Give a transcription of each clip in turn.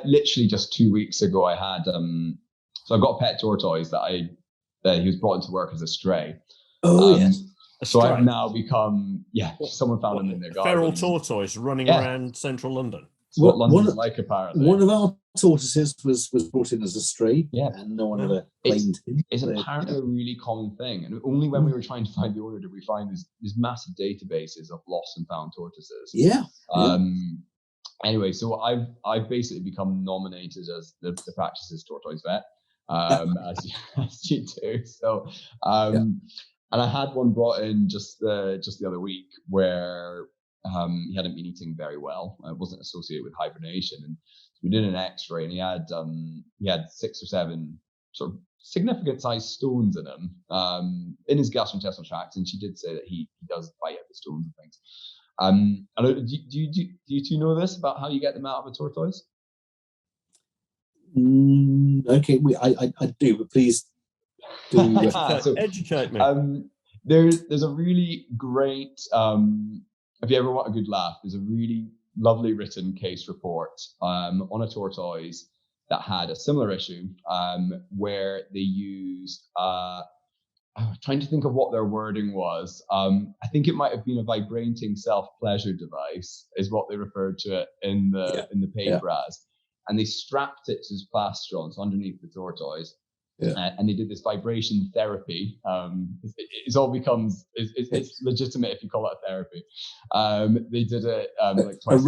literally just 2 weeks ago, I had so I've got a pet tortoise that he was brought into work as a stray. Yes. So I've now become someone found him in their garden. Feral tortoise running around central London. It's what London's like, apparently. One of our tortoises was brought in as a stray, and no one ever claimed him. It's apparently a really common thing, and only when we were trying to find the owner did we find these massive databases of lost and found tortoises. Anyway, so I've basically become nominated as the practice's tortoise vet, as you do. So, and I had one brought in just the other week where he hadn't been eating very well. It wasn't associated with hibernation, and we did an X-ray, and he had 6 or 7 sort of significant sized stones in him, in his gastrointestinal tract, and she did say that he does bite at the stones and things. Do you two know this about how you get them out of a tortoise? Okay, I do, but please do educate me. There's a really great, if you ever want a good laugh, there's a really lovely written case report on a tortoise that had a similar issue, where they used I'm trying to think of what their wording was. I think it might have been a vibrating self-pleasure device, is what they referred to it in the paper as. And they strapped it to his plastrons underneath the tortoise, and they did this vibration therapy. It's legitimate if you call it a therapy. They did it like twice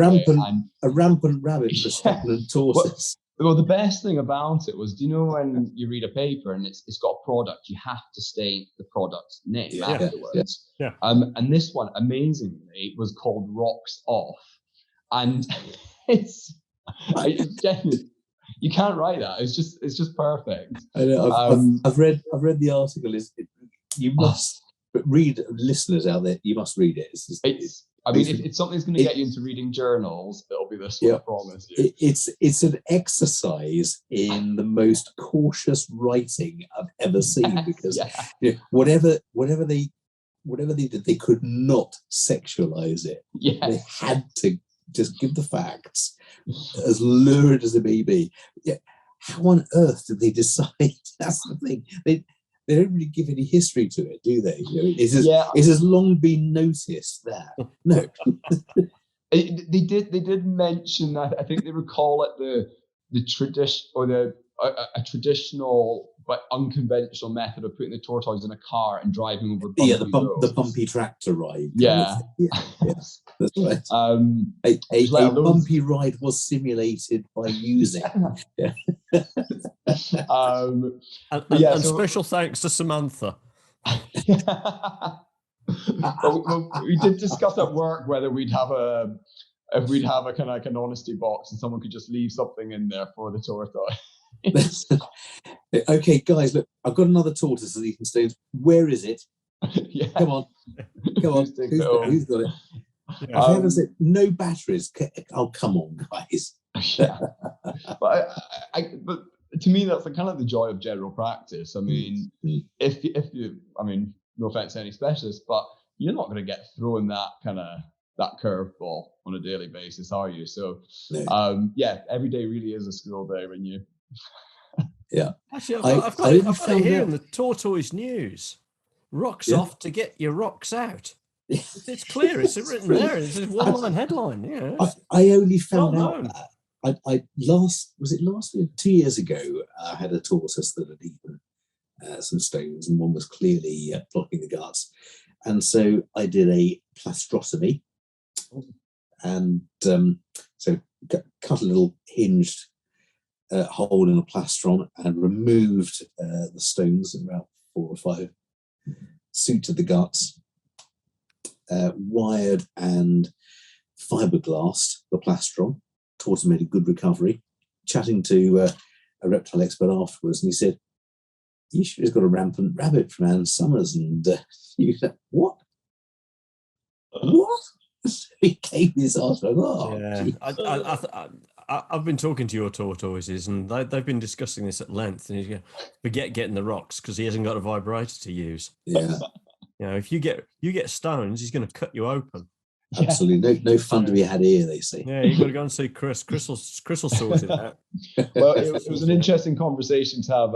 a rampant rabbit for stagnant tortoise. Well, the best thing about it was, do you know when you read a paper and it's got a product, you have to state the product's name afterwards. And this one, amazingly, was called Rocks Off, and you can't write that. It's just perfect. I know. I've read the article. You must read, listeners out there. You must read it. If something's going to get you into reading journals, it'll be this one. I promise you. It's an exercise in the most cautious writing I've ever seen, because whatever they did, they could not sexualize it. They had to just give the facts, as lurid as it may be. How on earth did they decide? That's the thing. They don't really give any history to it, do they? It has long been noticed that. No. They did mention that. I think they would call it the tradition, or a traditional but unconventional method of putting the tortoise in a car and driving over the bumpy tractor ride. That's right. A bumpy ride was simulated by using. And special thanks to Samantha. We did discuss at work whether we'd have a kind of like an honesty box and someone could just leave something in there for the tortoise. Okay, guys, look, I've got another tortoise that you can stay. Where is it? Come on. Who's got it? For heaven's sake, no batteries. Oh, come on, guys. But to me, that's kind of the joy of general practice. I mean, if you, no offense to any specialist, but you're not going to get thrown that curveball on a daily basis, are you? So, every day really is a school day when you. Actually, I've got it here in the Tortoise News. Rocks off to get your rocks out. It's clear. It's written there. It's a one-line headline. Yeah. I only found out that. Was it last year? 2 years ago, I had a tortoise that had eaten some stones, and one was clearly blocking the guts. And so I did a plastrotomy, and so cut a little hinged hole in a plastron and removed the stones, about 4 or 5, sutured the guts, wired and fiberglassed the plastron. Tortoise made a good recovery. Chatting to a reptile expert afterwards, and he said, "You should have got a rampant rabbit from Anne Summers." And you said, "What? What?" He gave his answer. I've been talking to your tortoises, and they've been discussing this at length. And he's going, forget getting the rocks because he hasn't got a vibrator to use. Yeah. If you get stones, he's going to cut you open. Absolutely, no fun to be had here. They say. Yeah, you got to go and see Chris. Chris will sort it out. Well, it was an interesting conversation to have.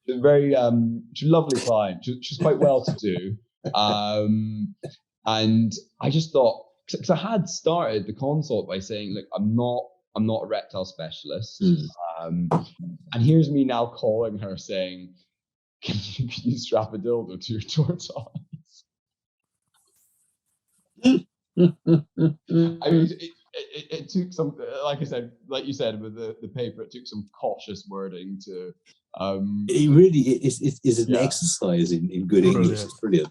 She's a very she's a lovely client. She's quite well to do, and I just thought, because I had started the consult by saying, look, I'm not a reptile specialist, and here's me now calling her saying, can you strap a dildo to your tortoise? I mean, it took some, like I said, like you said with the paper, it took some cautious wording to. It really is an exercise in good English. It's brilliant.